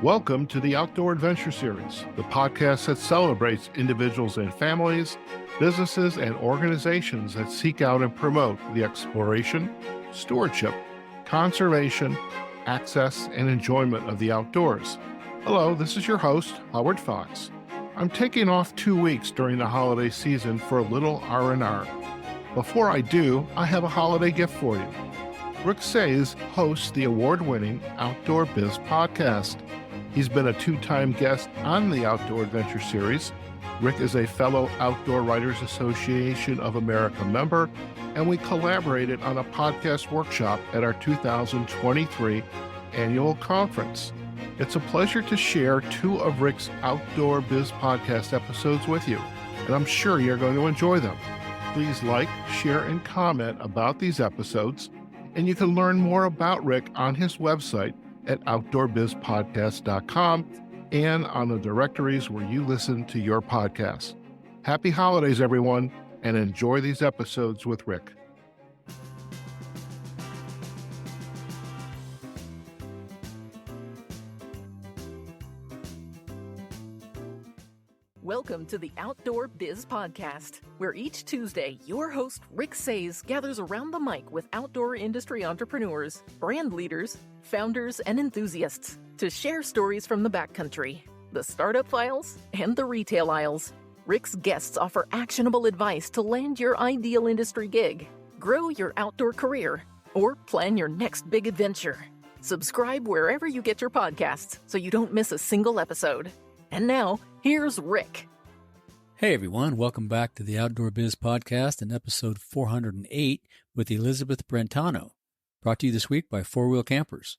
Welcome to the Outdoor Adventure Series, the podcast that celebrates individuals and families, businesses, and organizations that seek out and promote the exploration, stewardship, conservation, access, and enjoyment of the outdoors. Hello, this is your host, Howard Fox. I'm taking off 2 weeks during the holiday season for a little R&R. Before I do, I have a holiday gift for you. Rick Saez hosts the award-winning Outdoor Biz podcast. He's been a 2-time guest on the Outdoor Adventure Series. Rick is a fellow Outdoor Writers Association of America member, and we collaborated on a podcast workshop at our 2023 annual conference. It's a pleasure to share 2 of Rick's Outdoor Biz podcast episodes with you, and I'm sure you're going to enjoy them. Please like, share, and comment about these episodes, and you can learn more about Rick on his website at outdoorbizpodcast.com and on the directories where you listen to your podcasts. Happy holidays, everyone, and enjoy these episodes with Rick. Welcome to the Outdoor Biz Podcast, where each Tuesday, your host, Rick Saez, gathers around the mic with outdoor industry entrepreneurs, brand leaders, founders, and enthusiasts to share stories from the backcountry, the startup files, and the retail aisles. Rick's guests offer actionable advice to land your ideal industry gig, grow your outdoor career, or plan your next big adventure. Subscribe wherever you get your podcasts so you don't miss a single episode. And now, here's Rick. Hey everyone, welcome back to the Outdoor Biz Podcast and episode 408 with Elisabeth Brentano, brought to you this week by 4-Wheel Campers.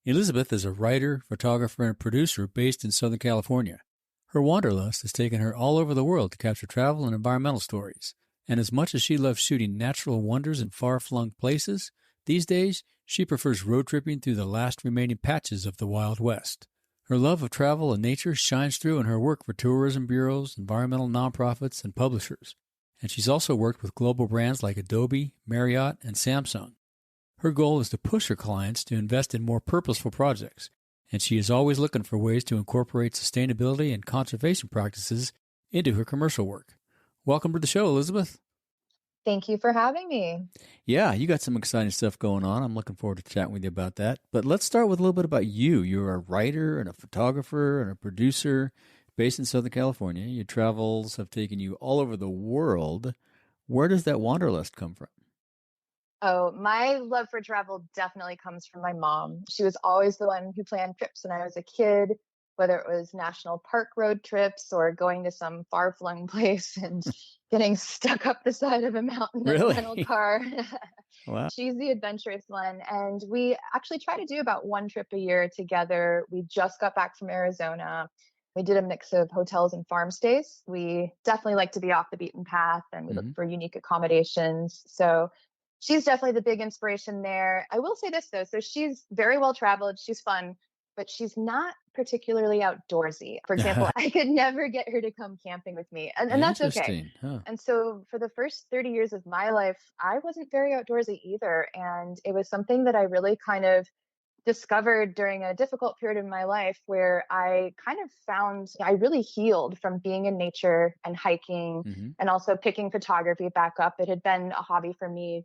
Elisabeth is a writer, photographer, and producer based in Southern California. Her wanderlust has taken her all over the world to capture travel and environmental stories, and as much as she loves shooting natural wonders in far-flung places, these days she prefers road tripping through the last remaining patches of the Wild West. Her love of travel and nature shines through in her work for tourism bureaus, environmental nonprofits, and publishers. And she's also worked with global brands like Adobe, Marriott, and Samsung. Her goal is to push her clients to invest in more purposeful projects, and she is always looking for ways to incorporate sustainability and conservation practices into her commercial work. Welcome to the show, Elisabeth. Thank you for having me. Yeah, you got some exciting stuff going on. I'm looking forward to chatting with you about that. But let's start with a little bit about you. You're a writer and a photographer and a producer based in Southern California. Your travels have taken you all over the world. Where does that wanderlust come from? Oh, my love for travel definitely comes from my mom. She was always the one who planned trips when I was a kid, whether it was national park road trips or going to some far-flung place and getting stuck up the side of a mountain in a rental car. Wow. She's the adventurous one. And we actually try to do about 1 trip a year together. We just got back from Arizona. We did a mix of hotels and farm stays. We definitely like to be off the beaten path, and we look for unique accommodations. So she's definitely the big inspiration there. I will say this, though. So she's very well traveled. She's fun, but she's not particularly outdoorsy. For example, I could never get her to come camping with me, and that's okay. Huh. And so for the first 30 years of my life, I wasn't very outdoorsy either. And it was something that I really kind of discovered during a difficult period of my life where I kind of found I really healed from being in nature and hiking and also picking photography back up. It had been a hobby for me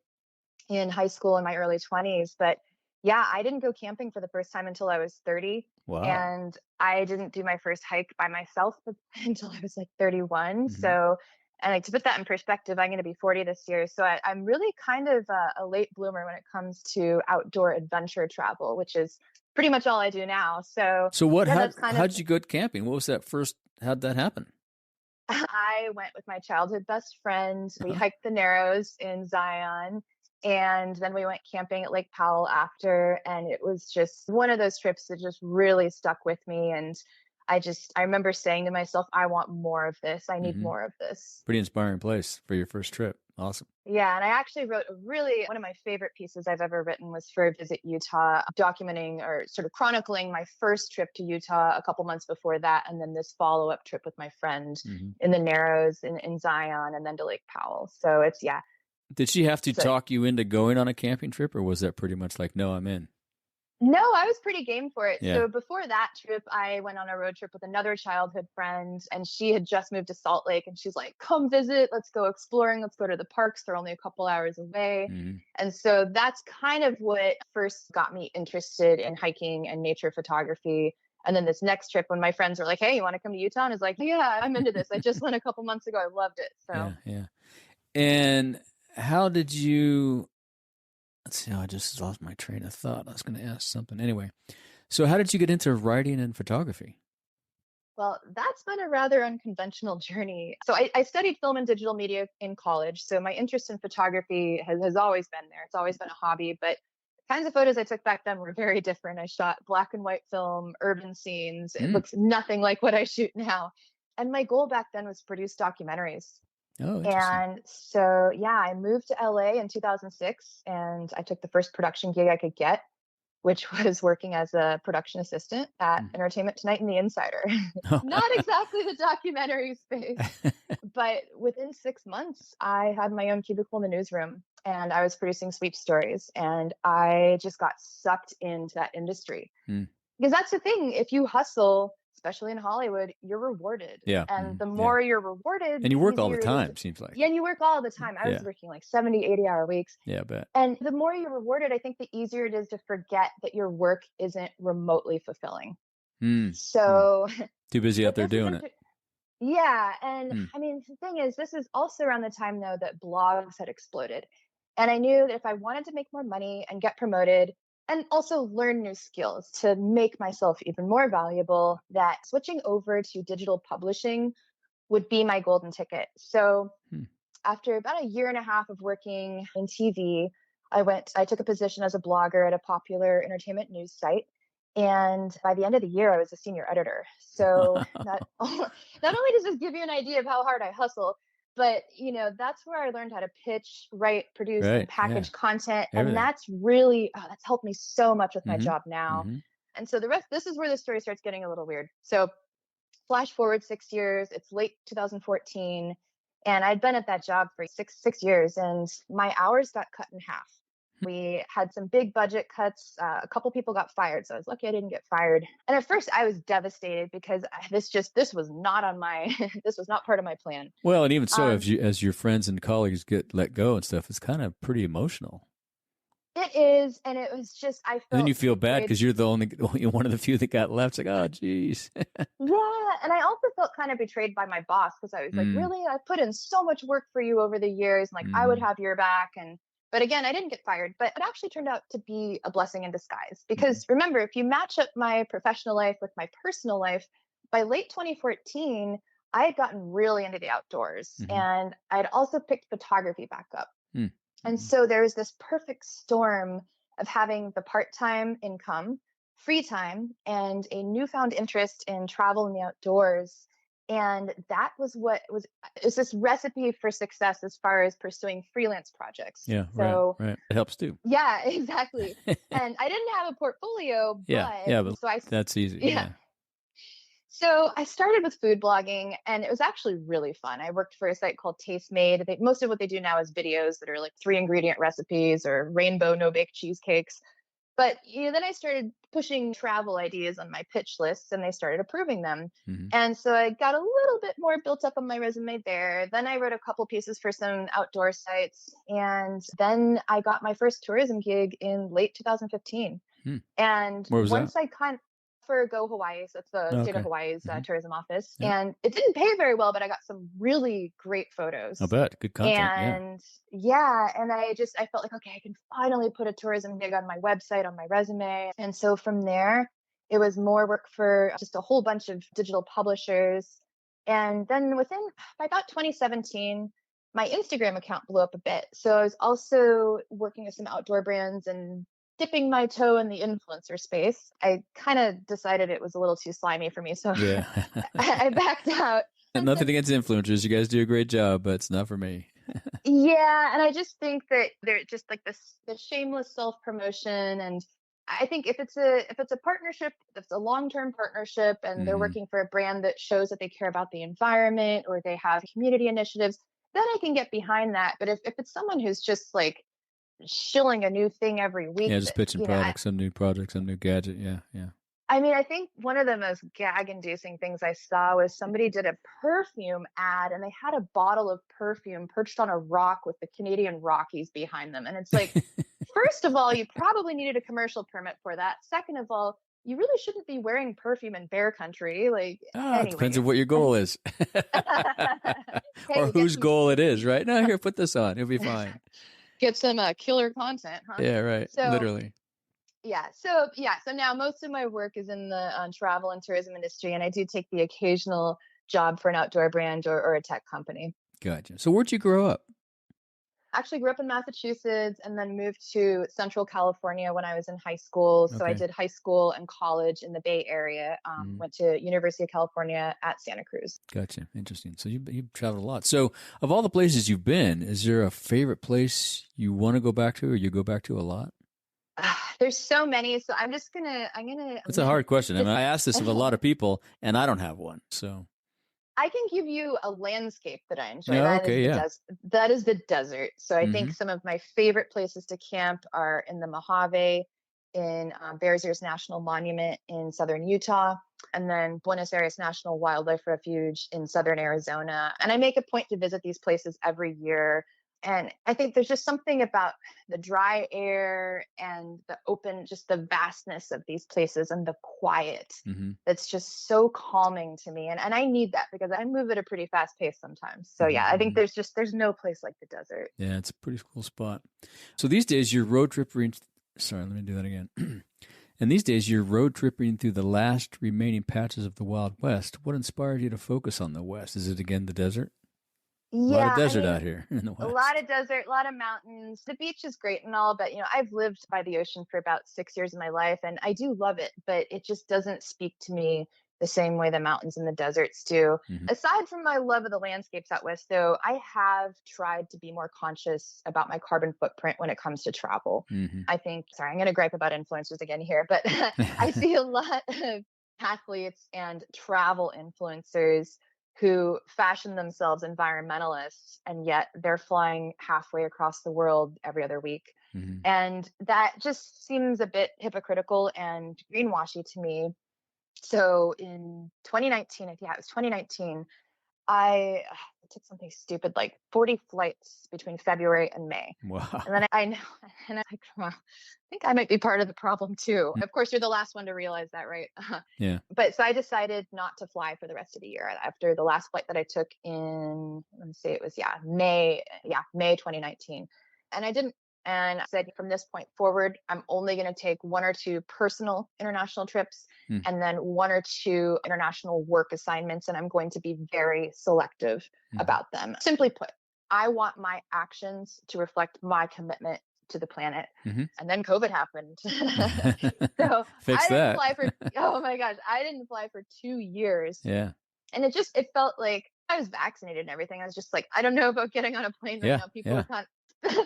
in high school in my early 20s, but yeah, I didn't go camping for the first time until I was 30. Wow. And I didn't do my first hike by myself until I was like 31. So, and like, to put that in perspective, I'm going to be 40 this year. So I'm really kind of a late bloomer when it comes to outdoor adventure travel, which is pretty much all I do now. So what? Yeah, how did you go camping? What was that first? How'd that happen? I went with my childhood best friend. We hiked the Narrows in Zion. And then we went camping at Lake Powell after, and it was just one of those trips that just really stuck with me. And I remember saying to myself, I want more of this. I need more of this. Pretty inspiring place for your first trip. Awesome. Yeah. And I actually wrote one of my favorite pieces I've ever written was for Visit Utah, documenting or sort of chronicling my first trip to Utah a couple months before that. And then this follow-up trip with my friend in the Narrows in Zion, and then to Lake Powell. So it's, yeah. Did she have to talk you into going on a camping trip, or was that pretty much like, no, I'm in? No, I was pretty game for it. Yeah. So before that trip, I went on a road trip with another childhood friend, and she had just moved to Salt Lake, and she's like, come visit, let's go exploring, let's go to the parks. They're only a couple hours away. Hmm. And so that's kind of what first got me interested in hiking and nature photography. And then this next trip, when my friends were like, hey, you want to come to Utah? And I was like, yeah, I'm into this. I just went a couple months ago. I loved it. So Yeah. And how did you, let's see, I just lost my train of thought. I was going to ask something. Anyway, so how did you get into writing and photography? Well, that's been a rather unconventional journey. So I studied film and digital media in college. So my interest in photography has always been there. It's always been a hobby, but the kinds of photos I took back then were very different. I shot black and white film, urban scenes. It looks nothing like what I shoot now. And my goal back then was to produce documentaries. Oh, interesting. And so, yeah, I moved to LA in 2006 and I took the first production gig I could get, which was working as a production assistant at Entertainment Tonight and The Insider. Not exactly the documentary space, but within 6 months, I had my own cubicle in the newsroom and I was producing sweep stories and I just got sucked into that industry. Because that's the thing, if you hustle, especially in Hollywood, you're rewarded. Yeah. And the more you're rewarded, And you work all the easier it is time, seems like. Yeah, and you work all the time. I was working like 70, 80-hour weeks. Yeah, I bet. And the more you're rewarded, I think the easier it is to forget that your work isn't remotely fulfilling. So too busy out there doing it. Yeah. And I mean, the thing is, this is also around the time, though, that blogs had exploded. And I knew that if I wanted to make more money and get promoted and also learn new skills to make myself even more valuable, that switching over to digital publishing would be my golden ticket. So after about a year and a half of working in TV, I took a position as a blogger at a popular entertainment news site. And by the end of the year, I was a senior editor. So not only does this give you an idea of how hard I hustle, but that's where I learned how to pitch, write, produce, and package content. Everything. And that's really, that's helped me so much with my job now. And so this is where the story starts getting a little weird. So flash forward 6 years, it's late 2014. And I'd been at that job for six years and my hours got cut in half. We had some big budget cuts. A couple people got fired. So I was lucky I didn't get fired. And at first I was devastated because this was not on my, this was not part of my plan. Well, and even so, as your friends and colleagues get let go and stuff, it's kind of pretty emotional. It is. And it was just, I felt. And then you feel bad because you're the only one of the few that got left. It's like, oh, geez. Yeah. And I also felt kind of betrayed by my boss because I was like, really? I put in so much work for you over the years. And like, I would have your back. But again, I didn't get fired, but it actually turned out to be a blessing in disguise. Because remember, if you match up my professional life with my personal life, by late 2014, I had gotten really into the outdoors and I'd also picked photography back up. And so there was this perfect storm of having the part-time income, free time, and a newfound interest in travel and the outdoors. And that was it's this recipe for success as far as pursuing freelance projects. Yeah, so, right. It helps too. Yeah, exactly. And I didn't have a portfolio, but so that's easy. Yeah. So I started with food blogging and it was actually really fun. I worked for a site called Tastemade. Most of what they do now is videos that are like 3-ingredient recipes or rainbow no-bake cheesecakes. But then I started pushing travel ideas on my pitch lists and they started approving them. And so I got a little bit more built up on my resume there. Then I wrote a couple pieces for some outdoor sites. And then I got my first tourism gig in late 2015. And where was once that? For Go Hawaii. So it's the state of Hawaii's tourism office. And it didn't pay very well, but I got some really great photos. I bet. Good content. And and I felt like, okay, I can finally put a tourism gig on my website, on my resume. And so from there, it was more work for just a whole bunch of digital publishers. And then by about 2017, my Instagram account blew up a bit. So I was also working with some outdoor brands and dipping my toe in the influencer space. I kind of decided it was a little too slimy for me. So I backed out. Nothing against influencers. You guys do a great job, but it's not for me. Yeah. And I just think that they're just like the shameless self-promotion. And I think if it's a partnership, if it's a long-term partnership and they're working for a brand that shows that they care about the environment or they have community initiatives, then I can get behind that. But if it's someone who's just like shilling a new thing every week. Yeah, just pitching products, some new project, some new gadget. Yeah, yeah. I mean, I think one of the most gag-inducing things I saw was somebody did a perfume ad and they had a bottle of perfume perched on a rock with the Canadian Rockies behind them. And it's like, first of all, you probably needed a commercial permit for that. Second of all, you really shouldn't be wearing perfume in bear country. Like, it depends on what your goal is. Or whose goal it is, right? No, here, put this on. It'll be fine. Get some killer content, huh? Yeah, right. So, literally. Yeah. So now most of my work is in the travel and tourism industry, and I do take the occasional job for an outdoor brand or a tech company. Gotcha. So where'd you grow up? Actually grew up in Massachusetts and then moved to Central California when I was in high school. So I did high school and college in the Bay Area. Went to University of California at Santa Cruz. Gotcha. Interesting. So you've traveled a lot. So of all the places you've been, is there a favorite place you want to go back to or you go back to a lot? There's so many. So I'm gonna. It's a hard question. I mean, I asked this of a lot of people and I don't have one. So I can give you a landscape that I enjoy. That is the desert. So I think some of my favorite places to camp are in the Mojave, in Bears Ears National Monument in southern Utah, and then Buenos Aires National Wildlife Refuge in southern Arizona. And I make a point to visit these places every year. And I think there's just something about the dry air and the open, just the vastness of these places and the quiet that's just so calming to me. And I need that because I move at a pretty fast pace sometimes. So yeah, I think there's no place like the desert. Yeah, it's a pretty cool spot. So these days you're road tripping. Sorry, let me do that again. And these days you're road tripping through the last remaining patches of the Wild West. What inspired you to focus on the West? Is it again the desert? Yeah, a lot of desert out here in the West. A lot of desert, a lot of mountains. The beach is great and all, but I've lived by the ocean for about 6 years of my life and I do love it, but it just doesn't speak to me the same way the mountains and the deserts do. Aside from my love of the landscapes out west, though, I have tried to be more conscious about my carbon footprint when it comes to travel. I think, sorry, I'm going to gripe about influencers again here, but I see a lot of athletes and travel influencers who fashion themselves environmentalists, and yet they're flying halfway across the world every other week. And that just seems a bit hypocritical and greenwashy to me. So in 2019, it was 2019, I took something stupid like 40 flights between February and May. Wow. And then I know, and I'm like, well, I think I might be part of the problem too. Of course, you're the last one to realize that, right? Yeah. But so I decided not to fly for the rest of the year after the last flight that I took in, May 2019. And I didn't. And I said, from this point forward, I'm only going to take 1 or 2 personal international trips and then 1 or 2 international work assignments. And I'm going to be very selective about them. Simply put, I want my actions to reflect my commitment to the planet. And then COVID happened. So Fix that. I didn't fly for 2 years. Yeah. And it felt like I was vaccinated and everything. I was just like, I don't know about getting on a plane right now.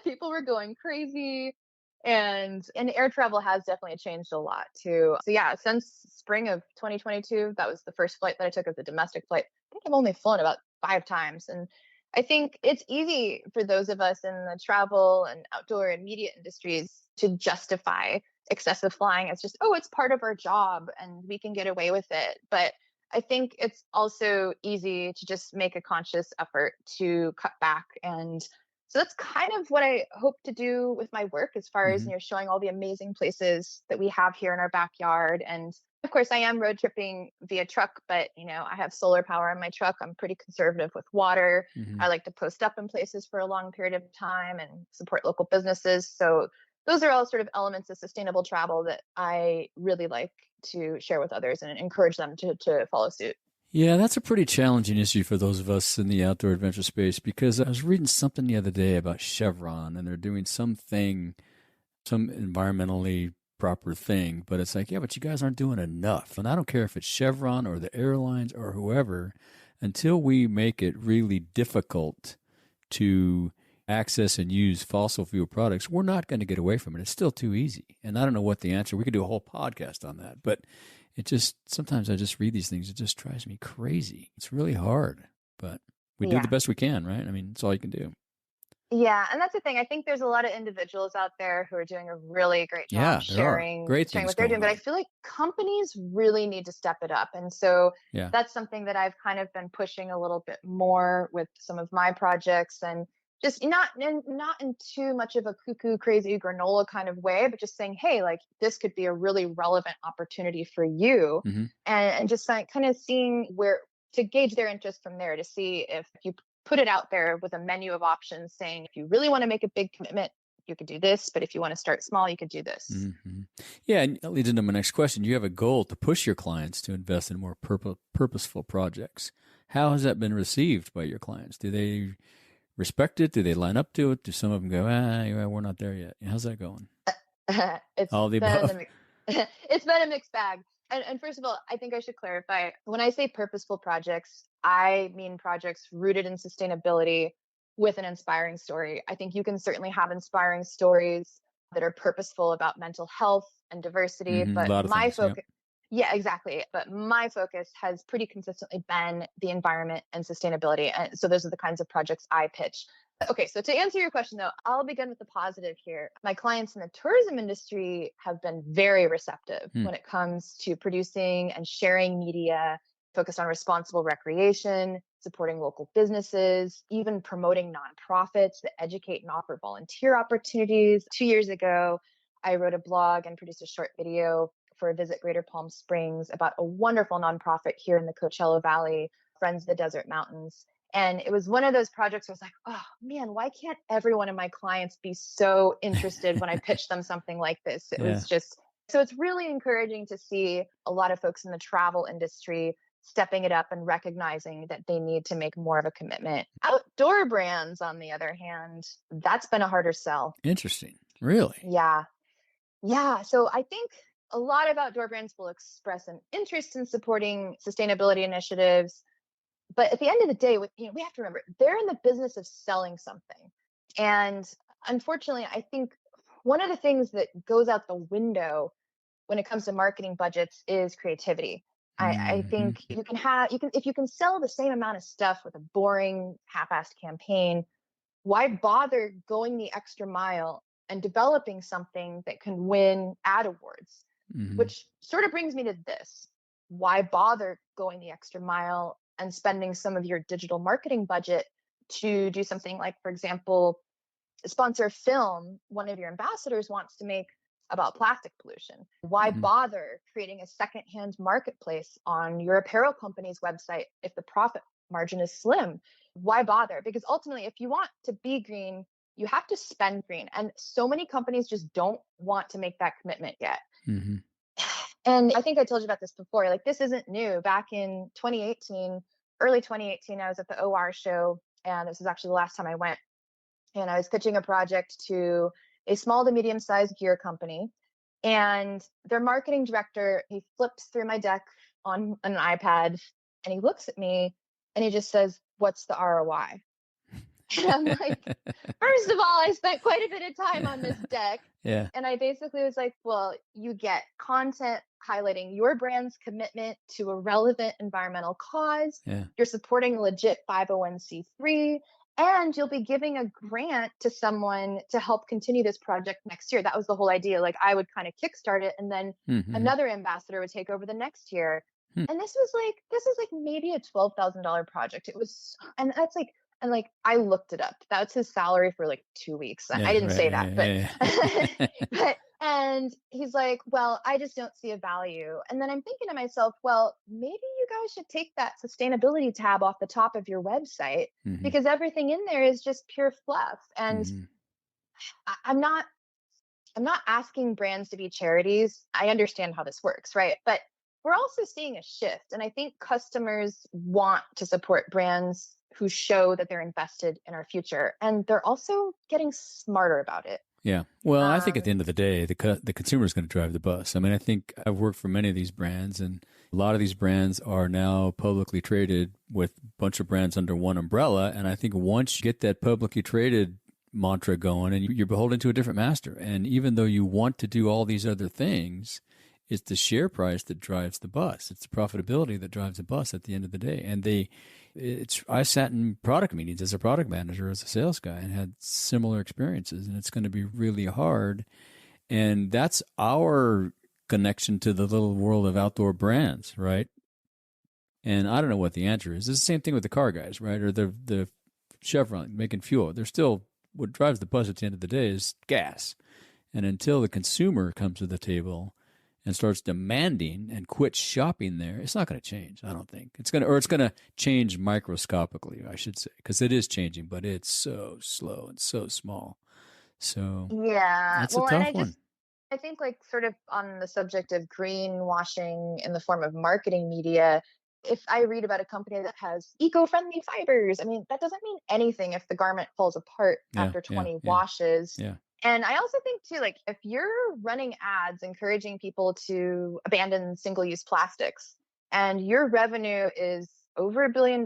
People were going crazy, and air travel has definitely changed a lot too. So yeah, since spring of 2022, that was the first flight that I took as a domestic flight. I think I've only flown about 5 times. And I think it's easy for those of us in the travel and outdoor and media industries to justify excessive flying as just, it's part of our job and we can get away with it. But I think it's also easy to just make a conscious effort to cut back. And so that's kind of what I hope to do with my work as far as, showing all the amazing places that we have here in our backyard. And of course, I am road tripping via truck, but, I have solar power on my truck. I'm pretty conservative with water. I like to post up in places for a long period of time and support local businesses. So those are all sort of elements of sustainable travel that I really like to share with others and encourage them to follow suit. Yeah, that's a pretty challenging issue for those of us in the outdoor adventure space, because I was reading something the other day about Chevron, and they're doing some environmentally proper thing, but it's like, but you guys aren't doing enough. And I don't care if it's Chevron or the airlines or whoever, until we make it really difficult to access and use fossil fuel products, we're not going to get away from it. It's still too easy. And I don't know what the answer, we could do a whole podcast on that, but sometimes I just read these things. It just drives me crazy. It's really hard, but we do the best we can, right? I mean, it's all you can do. Yeah, and that's the thing. I think there's a lot of individuals out there who are doing a really great job Yeah, there are great sharing things what they're going doing, but I on. feel like companies really need to step it up. And so Yeah. that's something that I've kind of been pushing a little bit more with some of my projects, and just not in too much of a cuckoo crazy granola kind of way, but just saying, hey, like this could be a really relevant opportunity for you, Hmm. and just like kind of seeing where to gauge their interest from there, to see if you put it out there with a menu of options saying, if you really want to make a big commitment, you could do this. But if you want to start small, you could do this. Hmm. Yeah, and that leads into my next question. You have a goal to push your clients to invest in more purposeful projects. How has that been received by your clients? Do they respect it? Do they line up to it? Do some of them go, yeah, we're not there yet? How's that going? It's All of the been above. it's been a mixed bag. And first of all, I think I should clarify, when I say purposeful projects, I mean projects rooted in sustainability with an inspiring story. I think you can certainly have inspiring stories that are purposeful about mental health and diversity, A but lot of my things. Yeah. focus, yeah, exactly. But my focus has pretty consistently been the environment and sustainability. And so those are the kinds of projects I pitch. Okay, so to answer your question, though, I'll begin with the positive here. My clients in the tourism industry have been very receptive when it comes to producing and sharing media focused on responsible recreation, supporting local businesses, even promoting nonprofits that educate and offer volunteer opportunities. 2 years ago, I wrote a blog and produced a short video for Visit Greater Palm Springs about a wonderful nonprofit here in the Coachella Valley, Friends of the Desert Mountains. And it was one of those projects where I was like, oh man, why can't every one of my clients be so interested when I pitch them something like this? It Yeah. was just, so it's really encouraging to see a lot of folks in the travel industry stepping it up and recognizing that they need to make more of a commitment. Outdoor brands, on the other hand, that's been a harder sell. Interesting. Really? Yeah. Yeah. So I think a lot of outdoor brands will express an interest in supporting sustainability initiatives, but at the end of the day, we have to remember they're in the business of selling something. And unfortunately, I think one of the things that goes out the window when it comes to marketing budgets is creativity. I Hmm. think if you can sell the same amount of stuff with a boring, half-assed campaign, why bother going the extra mile and developing something that can win ad awards? Hmm. Which sort of brings me to this. Why bother going the extra mile and spending some of your digital marketing budget to do something like, for example, sponsor a film one of your ambassadors wants to make about plastic pollution? Why Hmm. bother creating a secondhand marketplace on your apparel company's website if the profit margin is slim? Why bother? Because ultimately, if you want to be green, you have to spend green. And so many companies just don't want to make that commitment yet. Hmm. And I think I told you about this before. Like, this isn't new. Back in 2018, early 2018, I was at the OWAA show, and this was actually the last time I went. And I was pitching a project to a small to medium sized gear company. And their marketing director, he flips through my deck on an iPad, and he looks at me and he just says, "What's the ROI?" And I'm like, first of all, I spent quite a bit of time on this deck. Yeah. And I basically was like, well, you get content highlighting your brand's commitment to a relevant environmental cause. Yeah. You're supporting a legit 501c3, and you'll be giving a grant to someone to help continue this project next year. That was the whole idea. Like, I would kind of kickstart it, and then Hmm. another ambassador would take over the next year. Hmm. And this is like maybe a $12,000 project. It was, and that's like, and like, I looked it up. That's his salary for like 2 weeks. I Yeah. didn't Right. say that, but, Yeah. and he's like, well, I just don't see a value. And then I'm thinking to myself, well, maybe you guys should take that sustainability tab off the top of your website, Hmm. because everything in there is just pure fluff. And Hmm. I'm not asking brands to be charities. I understand how this works, right? But we're also seeing a shift. And I think customers want to support brands who show that they're invested in our future. And they're also getting smarter about it. Yeah. Well, I think at the Um, end of the day, the consumer is going to drive the bus. I mean, I think I've worked for many of these brands, and a lot of these brands are now publicly traded with a bunch of brands under one umbrella. And I think once you get that publicly traded mantra going, and you're beholden to a different master. And even though you want to do all these other things, it's the share price that drives the bus. It's the profitability that drives the bus at the end of the day. And I sat in product meetings as a product manager, as a sales guy, and had similar experiences, and it's going to be really hard. And that's our connection to the little world of outdoor brands, right? And I don't know what the answer is. It's the same thing with the car guys, right? Or the Chevron making fuel. They're still, what drives the bus at the end of the day is gas. And until the consumer comes to the table and starts demanding and quits shopping there, it's not going to change, I don't think. It's going to change microscopically, I should say, because it is changing, but it's so slow and so small. So Yeah. that's a tough one. I think, like, sort of on the subject of greenwashing in the form of marketing media, if I read about a company that has eco-friendly fibers, I mean, that doesn't mean anything if the garment falls apart after 20 washes. Yeah. And I also think too, like, if you're running ads encouraging people to abandon single-use plastics and your revenue is over $1 billion,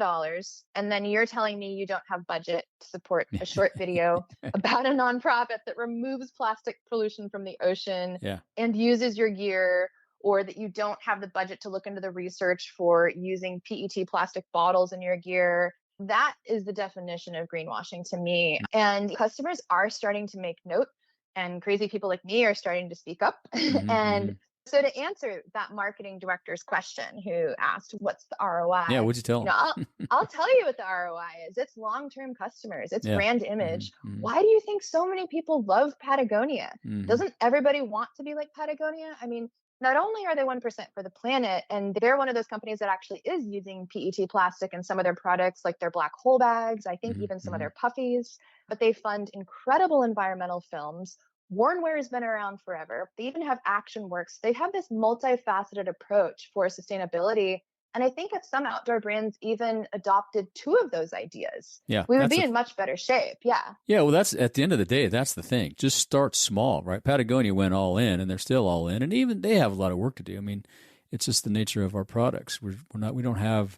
and then you're telling me you don't have budget to support a short video about a nonprofit that removes plastic pollution from the ocean and uses your gear, or that you don't have the budget to look into the research for using PET plastic bottles in your gear, that is the definition of greenwashing to me. And customers are starting to make note, and crazy people like me are starting to speak up. And so to answer that marketing director's question who asked, what's the ROI? Yeah, what'd you tell them? I'll tell you what the ROI is. It's long-term customers. It's brand image. Why do you think so many people love Patagonia? Doesn't everybody want to be like Patagonia? I mean, not only are they 1% for the planet, and they're one of those companies that actually is using PET plastic in some of their products, like their black hole bags, I think even some of their puffies, but they fund incredible environmental films. Warnwear has been around forever. They even have Action Works. They have this multifaceted approach for sustainability. And I think if some outdoor brands even adopted 2 of those ideas, we would be in much better shape. Yeah. Yeah. Well, that's at the end of the day, that's the thing. Just start small, right? Patagonia went all in, and they're still all in. And even they have a lot of work to do. I mean, it's just the nature of our products. We don't have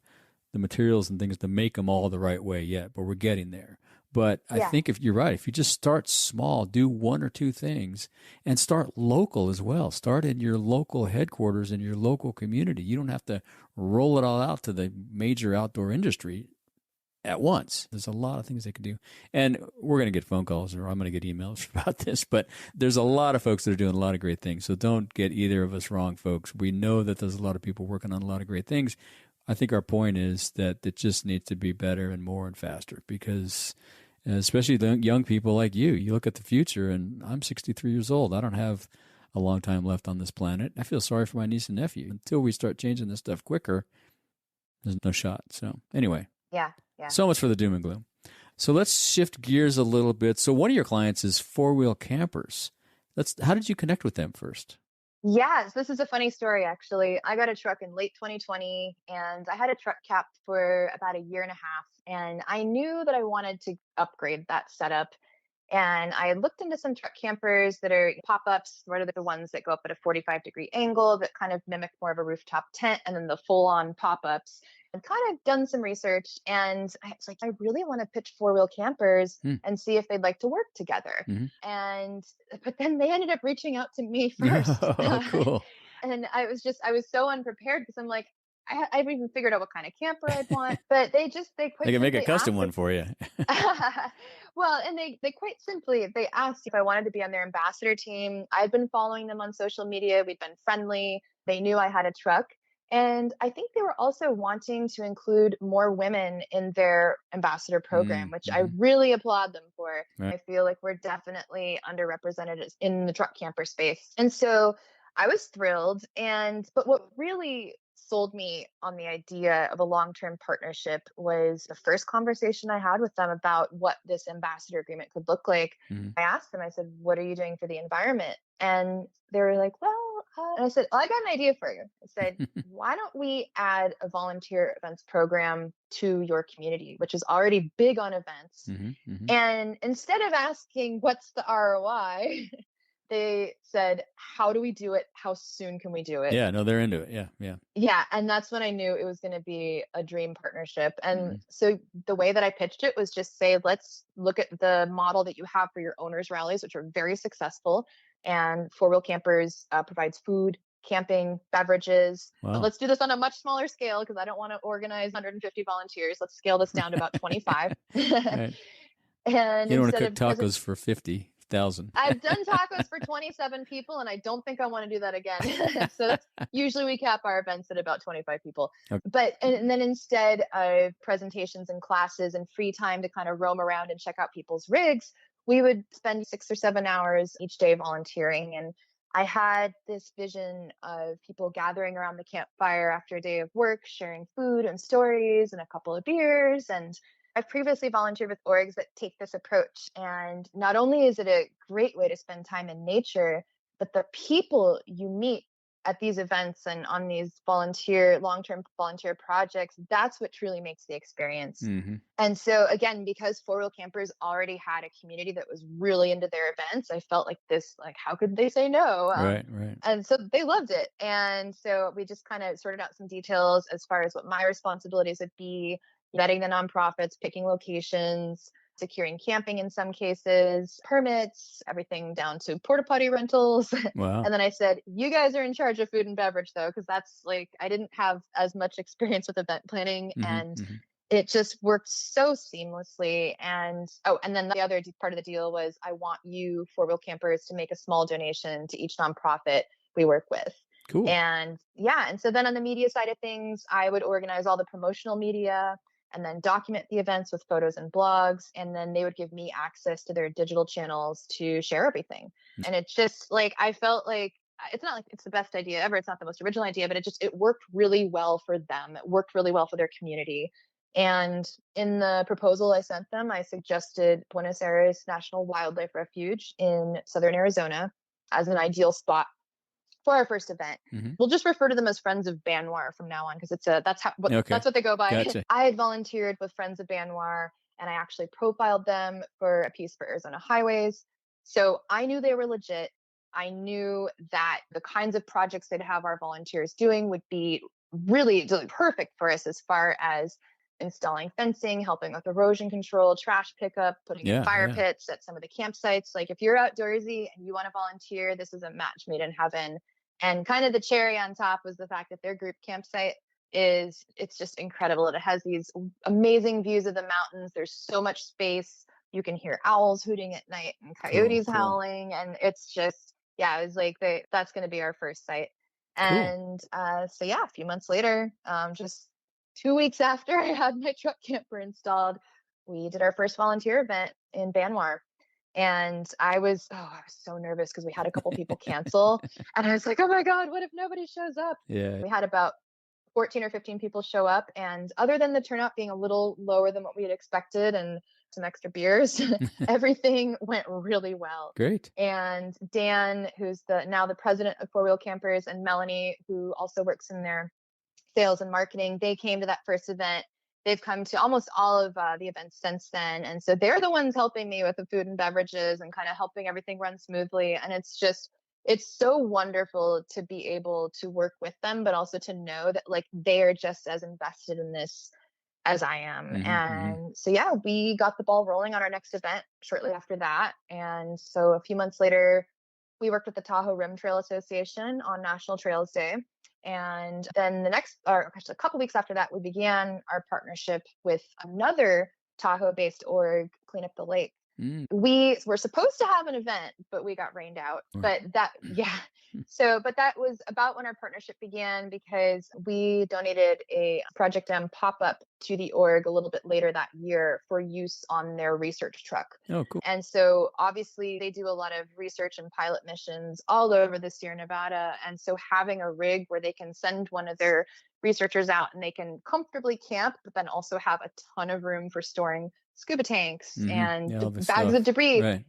the materials and things to make them all the right way yet, but we're getting there. But I think if you're right, if you just start small, do 1 or 2 things, and start local as well. Start in your local headquarters in your local community. You don't have to roll it all out to the major outdoor industry at once. There's a lot of things they can do. And we're going to get phone calls, or I'm going to get emails about this, but there's a lot of folks that are doing a lot of great things. So don't get either of us wrong, folks. We know that there's a lot of people working on a lot of great things. I think our point is that it just needs to be better and more and faster, because especially the young people like you look at the future, and I'm 63 years old. I don't have a long time left on this planet. I feel sorry for my niece and nephew. Until we start changing this stuff quicker, there's no shot. So anyway, so much for the doom and gloom. So let's shift gears a little bit. So one of your clients is 4-wheel campers. How did you connect with them first? Yes, this is a funny story, actually. I got a truck in late 2020, and I had a truck capped for about 1.5 years. And I knew that I wanted to upgrade that setup. And I looked into some truck campers that are pop-ups. What are the ones that go up at a 45-degree angle that kind of mimic more of a rooftop tent, and then the full-on pop-ups. I've kind of done some research, and I was like, I really want to pitch 4-wheel campers and see if they'd like to work together. But then they ended up reaching out to me first. Oh, cool. And I was so unprepared, because I'm like, I haven't even figured out what kind of camper I'd want, but they can make a custom one for you. Well, and they quite simply, they asked if I wanted to be on their ambassador team. I'd been following them on social media. We'd been friendly. They knew I had a truck. And I think they were also wanting to include more women in their ambassador program, which I really applaud them for. Right. I feel like we're definitely underrepresented in the truck camper space. And so I was thrilled. But what really sold me on the idea of a long-term partnership was the first conversation I had with them about what this ambassador agreement could look like. I asked them, I said, what are you doing for the environment? And they were like, and I said, I got an idea for you. I said, why don't we add a volunteer events program to your community, which is already big on events. And instead of asking, what's the ROI? They said, how do we do it? How soon can we do it? Yeah, no, they're into it. Yeah. And that's when I knew it was going to be a dream partnership. And so the way that I pitched it was just say, let's look at the model that you have for your owners' rallies, which are very successful. And 4-wheel campers provides food, camping, beverages. But Wow. let's do this on a much smaller scale because I don't want to organize 150 volunteers. Let's scale this down to about 25. Right. And You don't want instead to of cook tacos for 50,000. I've done tacos for 27 people, and I don't think I want to do that again. So that's usually we cap our events at about 25 people. Okay. But and then instead of presentations and classes and free time to kind of roam around and check out people's rigs, we would spend 6 or 7 hours each day volunteering. And I had this vision of people gathering around the campfire after a day of work, sharing food and stories and a couple of beers. And I've previously volunteered with orgs that take this approach. And not only is it a great way to spend time in nature, but the people you meet at these events and on these long-term volunteer projects, that's what truly makes the experience. Mm-hmm. And so again, because Four Wheel Campers already had a community that was really into their events, I felt like this, like, how could they say no? Right. And so they loved it. And so we just kind of sorted out some details as far as what my responsibilities would be, vetting the nonprofits, picking locations, securing camping in some cases, permits, everything down to porta potty rentals. Wow. And then I said, you guys are in charge of food and beverage though, because that's like, I didn't have as much experience with event planning, and it just worked so seamlessly. And and then the other part of the deal was, I want you Four Wheel Campers to make a small donation to each nonprofit we work with. Cool. And so then on the media side of things, I would organize all the promotional media and then document the events with photos and blogs. And then they would give me access to their digital channels to share everything. And it's just like, I felt like, it's not like it's the best idea ever. It's not the most original idea, but it worked really well for them. It worked really well for their community. And in the proposal I sent them, I suggested Buenos Aires National Wildlife Refuge in southern Arizona as an ideal spot for our first event. We'll just refer to them as Friends of Banwar from now on, because that's what they go by. Gotcha. I had volunteered with Friends of Banwar, and I actually profiled them for a piece for Arizona Highways. So I knew they were legit. I knew that the kinds of projects they'd have our volunteers doing would be really perfect for us, as far as installing fencing, helping with erosion control, trash pickup, putting in fire pits at some of the campsites. Like, if you're outdoorsy and you want to volunteer, this is a match made in heaven. And kind of the cherry on top was the fact that their group campsite it's just incredible. It has these amazing views of the mountains. There's so much space. You can hear owls hooting at night and coyotes howling. And it's just, it was like, that's going to be our first site. And a few months later, just 2 weeks after I had my truck camper installed, we did our first volunteer event in Banwar. And I was so nervous because we had a couple people cancel. And I was like, oh my God, what if nobody shows up? Yeah. We had about 14 or 15 people show up. And other than the turnout being a little lower than what we had expected and some extra beers, everything went really well. Great. And Dan, who's now the president of Four Wheel Campers, and Melanie, who also works in their sales and marketing, they came to that first event. They've come to almost all of the events since then. And so they're the ones helping me with the food and beverages and kind of helping everything run smoothly. And it's so wonderful to be able to work with them, but also to know that like they are just as invested in this as I am. So we got the ball rolling on our next event shortly after that. And so a few months later, we worked with the Tahoe Rim Trail Association on National Trails Day. And then a couple weeks after that, we began our partnership with another Tahoe-based org, Clean Up the Lake. We were supposed to have an event, but we got rained out. But that was about when our partnership began, because we donated a Project M pop-up to the org a little bit later that year for use on their research truck. Oh, cool. And so obviously they do a lot of research and pilot missions all over the Sierra Nevada. And so having a rig where they can send one of their researchers out and they can comfortably camp, but then also have a ton of room for storing scuba tanks and bags of debris. Right.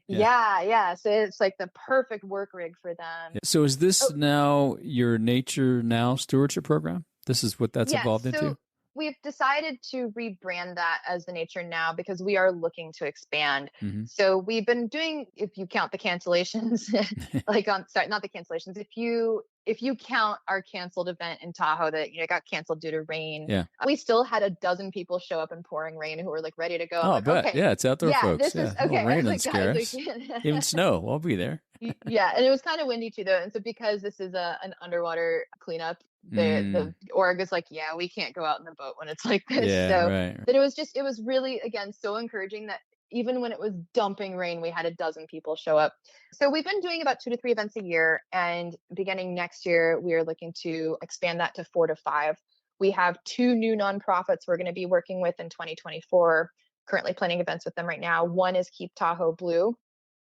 So it's like the perfect work rig for them. Yeah. So is this now your Nature Now stewardship program? This is what that's evolved into? We've decided to rebrand that as the Nature Now because we are looking to expand. So we've been doing, if you count the cancellations, not the cancellations, if you if you count our canceled event in Tahoe that got canceled due to rain, Yeah. we still had a dozen people show up in pouring rain who were like ready to go. Oh, I bet. Okay, Yeah, it's outdoor folks. this is okay. Well, rain I was doesn't like, scare guys, us. Even snow, I'll be there. yeah, and it was kind of windy too, though. And so because this is an underwater cleanup, the org is like, yeah, we can't go out in the boat when it's like this. Yeah, so right. but it was really, again, so encouraging that even when it was dumping rain, we had a dozen people show up. So we've been doing about 2 to 3 events a year, and beginning next year, we are looking to expand that to 4 to 5. We have 2 new nonprofits we're going to be working with in 2024. Currently planning events with them right now. One is Keep Tahoe Blue,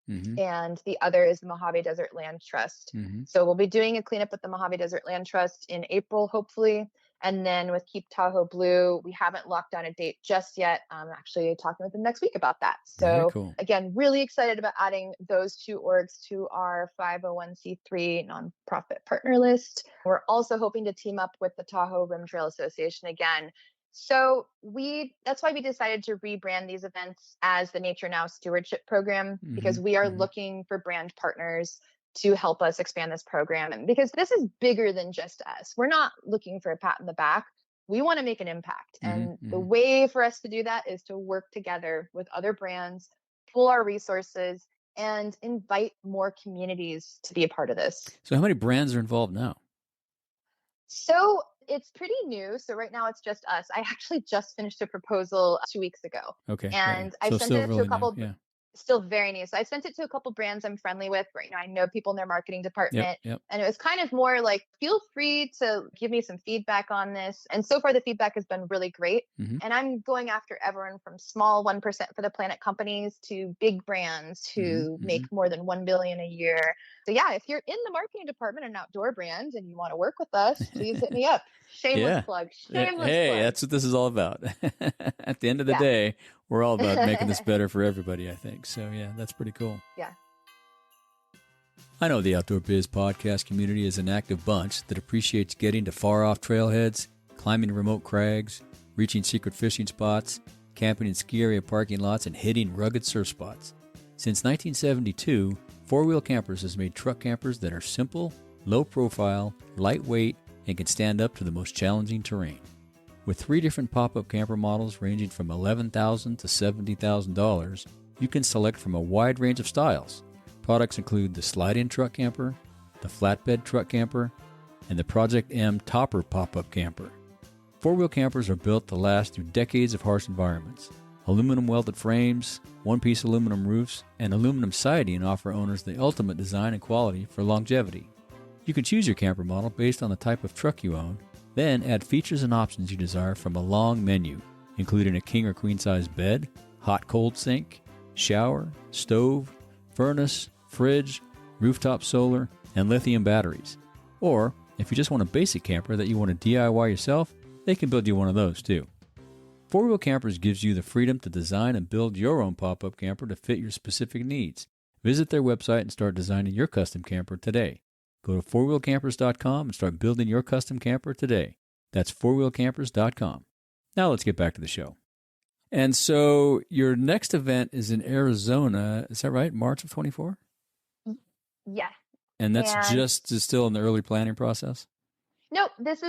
and the other is the Mojave Desert Land Trust. So we'll be doing a cleanup with the Mojave Desert Land Trust in April, hopefully. And then with Keep Tahoe Blue, we haven't locked down a date just yet. I'm actually talking with them next week about that. So cool. Again, really excited about adding those 2 orgs to our 501c3 nonprofit partner list. We're also hoping to team up with the Tahoe Rim Trail Association again. So that's why we decided to rebrand these events as the Nature Now Stewardship Program, because we are looking for brand partners to help us expand this program. And because this is bigger than just us, we're not looking for a pat in the back. We want to make an impact. And the way for us to do that is to work together with other brands, pool our resources, and invite more communities to be a part of this. So how many brands are involved now? So it's pretty new. So right now it's just us. I actually just finished a proposal 2 weeks ago. Okay. And right. I sent it to a couple. Yeah. Still very new. So I sent it to a couple brands I'm friendly with. Right now, I know people in their marketing department. Yep. And it was kind of more like, feel free to give me some feedback on this. And so far, the feedback has been really great. And I'm going after everyone from small 1% for the planet companies to big brands who make more than $1 billion a year. So yeah, if you're in the marketing department, an outdoor brand, and you want to work with us, please hit me up. Shameless plug. Shameless plug. That's what this is all about. At the end of the day, we're all about making this better for everybody, I think. So yeah, that's pretty cool. Yeah. I know the Outdoor Biz podcast community is an active bunch that appreciates getting to far-off trailheads, climbing remote crags, reaching secret fishing spots, camping in ski area parking lots, and hitting rugged surf spots. Since 1972, 4-Wheel Campers has made truck campers that are simple, low profile, lightweight, and can stand up to the most challenging terrain. With 3 different pop-up camper models ranging from $11,000 to $70,000, you can select from a wide range of styles. Products include the slide-in truck camper, the flatbed truck camper, and the Project M topper pop-up camper. 4-wheel campers are built to last through decades of harsh environments. Aluminum welded frames, one-piece aluminum roofs, and aluminum siding offer owners the ultimate design and quality for longevity. You can choose your camper model based on the type of truck you own, then add features and options you desire from a long menu, including a king or queen size bed, hot-cold sink, shower, stove, furnace, fridge, rooftop solar, and lithium batteries. Or, if you just want a basic camper that you want to DIY yourself, they can build you one of those too. 4-Wheel Campers gives you the freedom to design and build your own pop-up camper to fit your specific needs. Visit their website and start designing your custom camper today. Go to 4wheelcampers.com and start building your custom camper today. That's 4wheelcampers.com. Now let's get back to the show. And so your next event is in Arizona. Is that right? March of 24? Yes. And that's just still in the early planning process? Nope. This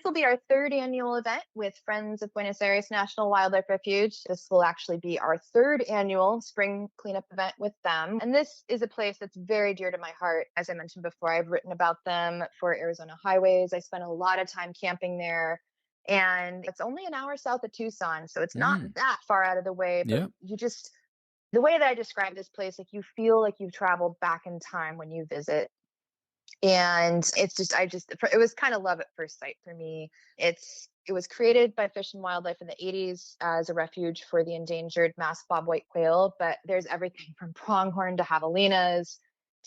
will be our 3rd annual event with Friends of Buenos Aires National Wildlife Refuge. This will actually be our 3rd annual spring cleanup event with them. And this is a place that's very dear to my heart. As I mentioned before, I've written about them for Arizona Highways. I spent a lot of time camping there. And it's only an hour south of Tucson, so it's not that far out of the way. But the way that I describe this place, like, you feel like you've traveled back in time when you visit. And it's just, it was kind of love at first sight for me. It was created by Fish and Wildlife in the 80s as a refuge for the endangered mass bobwhite quail. But there's everything from pronghorn to javelinas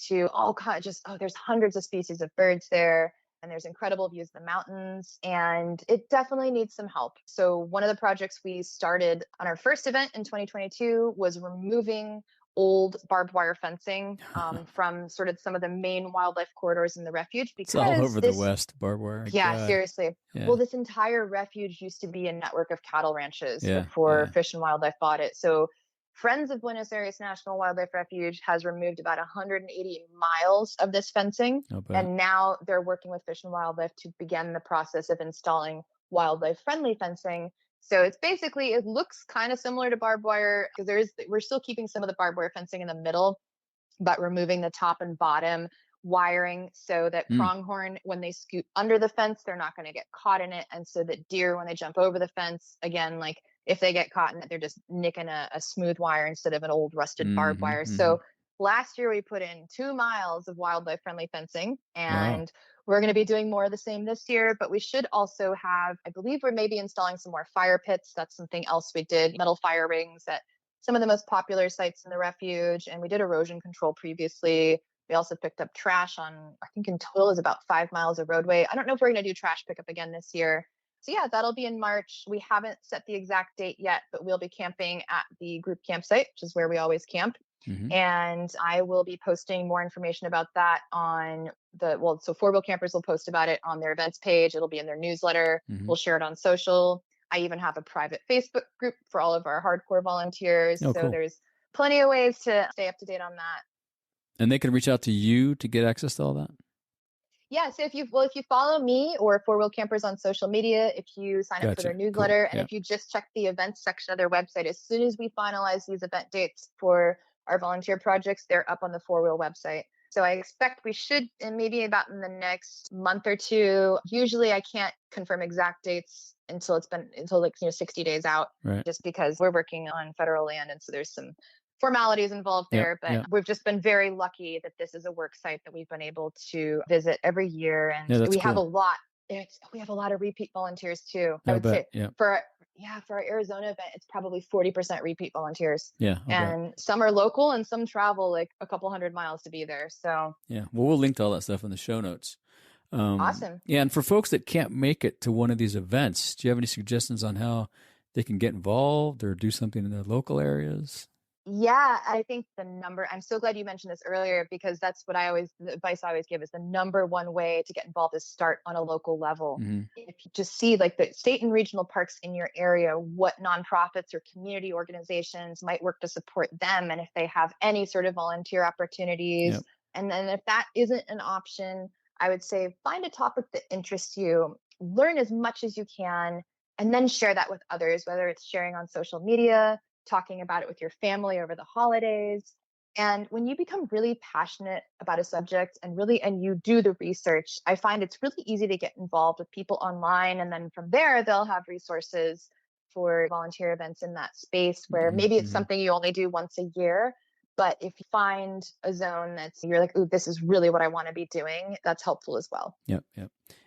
to all kinds, there's hundreds of species of birds there. And there's incredible views of the mountains, and it definitely needs some help. So one of the projects we started on our first event in 2022 was removing old barbed wire fencing from sort of some of the main wildlife corridors in the refuge. Because it's all over the West, barbed wire. Yeah, God. Seriously. Yeah. Well, this entire refuge used to be a network of cattle ranches before Fish and Wildlife bought it. So Friends of Buenos Aires National Wildlife Refuge has removed about 180 miles of this fencing. And now they're working with Fish and Wildlife to begin the process of installing wildlife-friendly fencing. So it's basically, it looks kind of similar to barbed wire because we're still keeping some of the barbed wire fencing in the middle, but removing the top and bottom wiring so that pronghorn, when they scoot under the fence, they're not going to get caught in it. And so that deer, when they jump over the fence, again, like if they get caught in it, they're just nicking a smooth wire instead of an old rusted barbed wire. So last year we put in 2 miles of wildlife friendly fencing, and we're going to be doing more of the same this year, but we should also have, I believe we're maybe installing some more fire pits. That's something else we did, metal fire rings at some of the most popular sites in the refuge. And we did erosion control previously. We also picked up trash on, I think in total is about 5 miles of roadway. I don't know if we're going to do trash pickup again this year. So yeah, that'll be in March. We haven't set the exact date yet, but we'll be camping at the group campsite, which is where we always camp. And I will be posting more information about that on so Four Wheel Campers will post about it on their events page. It'll be in their newsletter. We'll share it on social. I even have a private Facebook group for all of our hardcore volunteers. So there's plenty of ways to stay up to date on that. And they can reach out to you to get access to all that? Yeah, so if you follow me or Four Wheel Campers on social media, if you sign up for their newsletter, and if you just check the events section of their website, as soon as we finalize these event dates for our volunteer projects, they're up on the Four Wheel website. So I expect we should, and maybe about in the next month or two. Usually I can't confirm exact dates until 60 days out, just because we're working on federal land, and so there's some formalities involved there, but we've just been very lucky that this is a work site that we've been able to visit every year. And we have a lot. We have a lot of repeat volunteers too. I would say for our Arizona event, it's probably 40% repeat volunteers. And some are local and some travel like a couple 100 miles to be there. So well, we'll link to all that stuff in the show notes. Awesome. Yeah, and for folks that can't make it to one of these events, do you have any suggestions on how they can get involved or do something in their local areas? Yeah, I think I'm so glad you mentioned this earlier, because that's what the advice I always give is the number one way to get involved is start on a local level. If you just see like the state and regional parks in your area, what nonprofits or community organizations might work to support them, and if they have any sort of volunteer opportunities. And then if that isn't an option, I would say find a topic that interests you, learn as much as you can, and then share that with others, whether it's sharing on social media, talking about it with your family over the holidays. And when you become really passionate about a subject and you do the research, I find it's really easy to get involved with people online. And then from there, they'll have resources for volunteer events in that space where maybe it's something you only do once a year. But if you find a zone you're like, ooh, this is really what I want to be doing, that's helpful as well. Yep.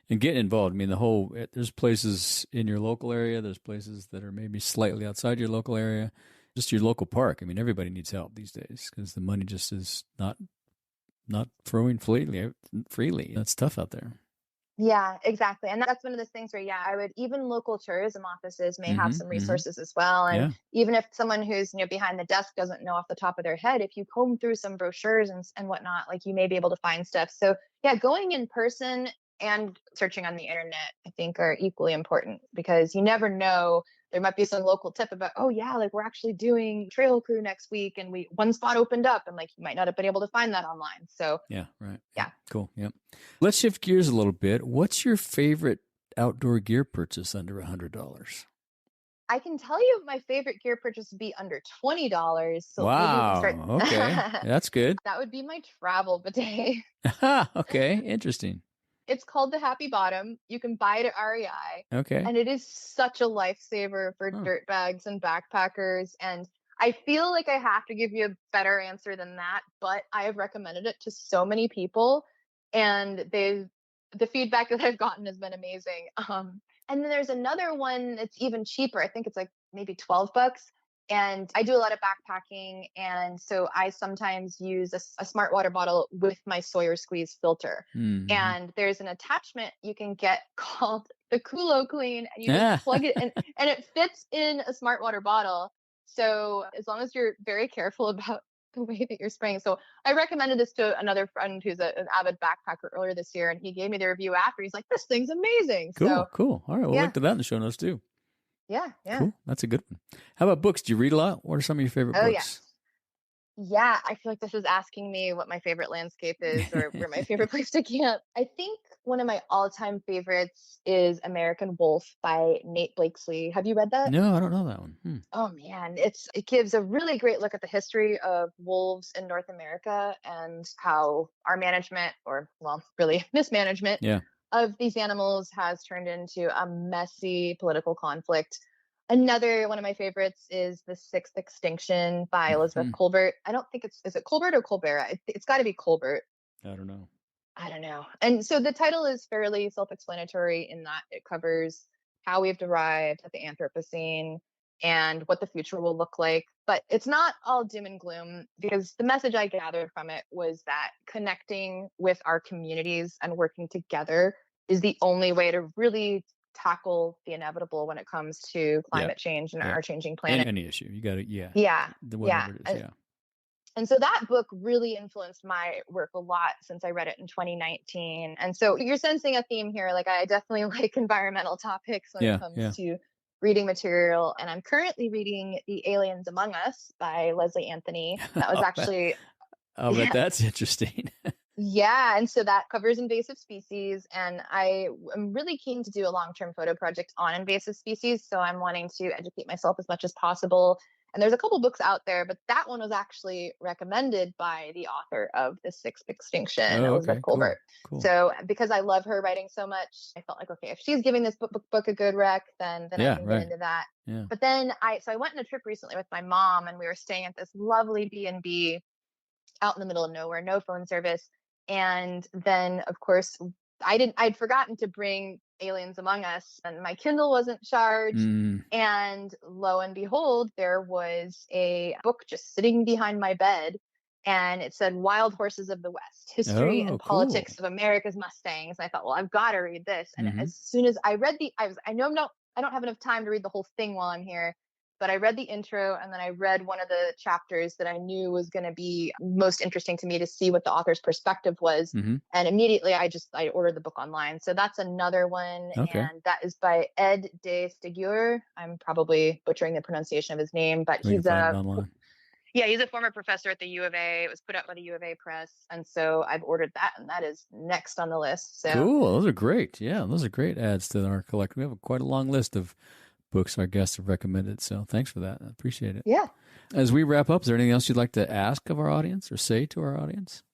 And get involved. I mean, there's places in your local area. There's places that are maybe slightly outside your local area. Just your local park. I mean, everybody needs help these days because the money just is not throwing freely. That's tough out there. Yeah, exactly. And that's one of those things where, even local tourism offices may have some resources as well. And even if someone who's, behind the desk doesn't know off the top of their head, if you comb through some brochures and whatnot, like you may be able to find stuff. So going in person and searching on the internet, I think are equally important, because you never know. There might be some local tip about, we're actually doing trail crew next week and one spot opened up, and like you might not have been able to find that online. So Yeah. Cool. Yep. Let's shift gears a little bit. What's your favorite outdoor gear purchase under $100? I can tell you my favorite gear purchase would be under $20. So wow. Okay. That's good. That would be my travel bidet. Okay. Interesting. It's called the Happy Bottom. You can buy it at REI. Okay. And it is such a lifesaver for dirt bags and backpackers. And I feel like I have to give you a better answer than that, but I have recommended it to so many people, and the feedback that I've gotten has been amazing. And then there's another one that's even cheaper. I think it's like maybe $12. And I do a lot of backpacking, and so I sometimes use a smart water bottle with my Sawyer Squeeze filter. And there's an attachment you can get called the Kulo Clean, and you can plug it in, and it fits in a smart water bottle. So as long as you're very careful about the way that you're spraying. So I recommended this to another friend who's an avid backpacker earlier this year, and he gave me the review after. He's like, this thing's amazing. Cool. All right, we'll link to that in the show notes too. Yeah. Yeah. Cool. That's a good one. How about books? Do you read a lot? What are some of your favorite Oh, books? yes. Yeah, I feel like this is asking me what my favorite landscape is or where my favorite place to camp. I think one of my all-time favorites is American Wolf by Nate Blakesley. Have you read that? No, I don't know that one. Oh man, it gives a really great look at the history of wolves in North America and how our management, or well, really mismanagement Yeah. of these animals has turned into a messy political conflict. Another one of my favorites is The Sixth Extinction by Elizabeth Colbert. I don't think is it Colbert or Colbert? It's got to be Colbert. I don't know. I don't know. And so the title is fairly self-explanatory in that it covers how we've arrived at the Anthropocene and what the future will look like. But it's not all doom and gloom, because the message I gathered from it was that connecting with our communities and working together is the only way to really tackle the inevitable when it comes to climate change and our changing planet. Any issue. You got to, Yeah. It is, And so that book really influenced my work a lot since I read it in 2019. And so you're sensing a theme here. Like, I definitely like environmental topics when it comes to reading material. And I'm currently reading The Aliens Among Us by Leslie Anthony. That was actually... Oh, but that's interesting. Yeah. And so that covers invasive species. And I am really keen to do a long-term photo project on invasive species. So I'm wanting to educate myself as much as possible. And there's a couple books out there, but that one was actually recommended by the author of The Sixth Extinction, Elizabeth Colbert. Cool. So because I love her writing so much, I felt like, okay, if she's giving this book a good rec, then I can get into that. Yeah. But then I went on a trip recently with my mom, and we were staying at this lovely B&B out in the middle of nowhere, no phone service. And then, of course, I'd forgotten to bring Aliens Among Us, and my Kindle wasn't charged. And lo and behold, there was a book just sitting behind my bed, and it said Wild Horses of the West, History and Politics of America's Mustangs. And I thought, well, I've got to read this. And as soon as I read I don't have enough time to read the whole thing while I'm here. But I read the intro, and then I read one of the chapters that I knew was going to be most interesting to me to see what the author's perspective was. And immediately I ordered the book online. So that's another one. Okay. And that is by Ed de Stegur. I'm probably butchering the pronunciation of his name, but he's a former professor at the U of A. It was put out by the U of A Press. And so I've ordered that, and that is next on the list. So cool. Those are great. Yeah, those are great adds to our collection. We have quite a long list of books our guests have recommended. So thanks for that. I appreciate it. Yeah. As we wrap up, is there anything else you'd like to ask of our audience or say to our audience?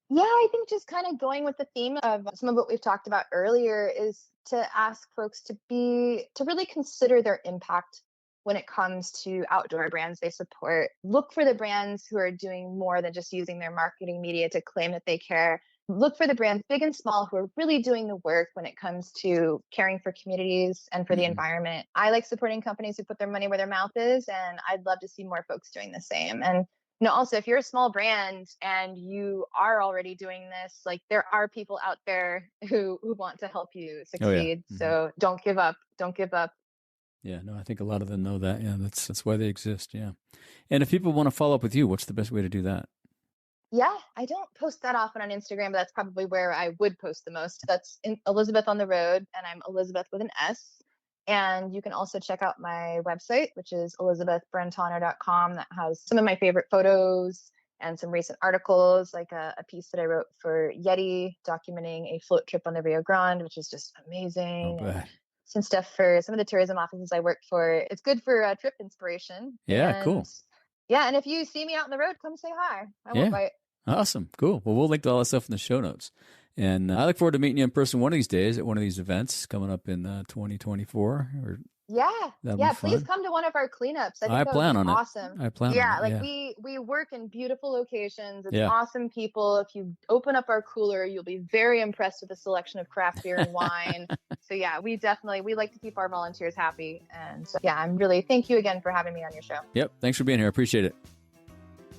Yeah, I think just kind of going with the theme of some of what we've talked about earlier is to ask folks to really consider their impact when it comes to outdoor brands they support. Look for the brands who are doing more than just using their marketing media to claim that they care. Look for the brands, big and small, who are really doing the work when it comes to caring for communities and for the environment. I like supporting companies who put their money where their mouth is, and I'd love to see more folks doing the same. And also, if you're a small brand and you are already doing this, like, there are people out there who want to help you succeed. So don't give up. Don't give up. Yeah, no, I think a lot of them know that. Yeah, that's why they exist. Yeah. And if people want to follow up with you, what's the best way to do that? Yeah, I don't post that often on Instagram, but that's probably where I would post the most. That's Elisabeth on the Road, and I'm Elisabeth with an S. And you can also check out my website, which is elisabethbrentano.com. That has some of my favorite photos and some recent articles, like a piece that I wrote for Yeti documenting a float trip on the Rio Grande, which is just amazing. Some stuff for some of the tourism offices I work for. It's good for trip inspiration. Yeah, cool. Yeah, and if you see me out on the road, come say hi. I won't bite. Awesome. Cool. Well, we'll link to all that stuff in the show notes. And I look forward to meeting you in person one of these days at one of these events coming up in 2024. Please come to one of our cleanups. I plan on awesome. it. I plan on it. We work in beautiful locations. It's awesome people. If you open up our cooler, you'll be very impressed with the selection of craft beer and wine. So we like to keep our volunteers happy. And thank you again for having me on your show. Yep. Thanks for being here. I appreciate it.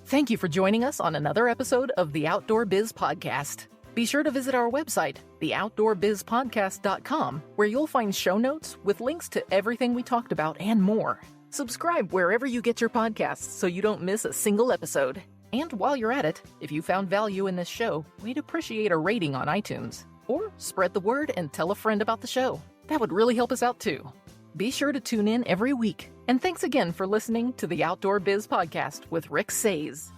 Thank you for joining us on another episode of the Outdoor Biz Podcast. Be sure to visit our website, theoutdoorbizpodcast.com, where you'll find show notes with links to everything we talked about and more. Subscribe wherever you get your podcasts so you don't miss a single episode. And while you're at it, if you found value in this show, we'd appreciate a rating on iTunes. Or spread the word and tell a friend about the show. That would really help us out too. Be sure to tune in every week. And thanks again for listening to the Outdoor Biz Podcast with Rick Saez.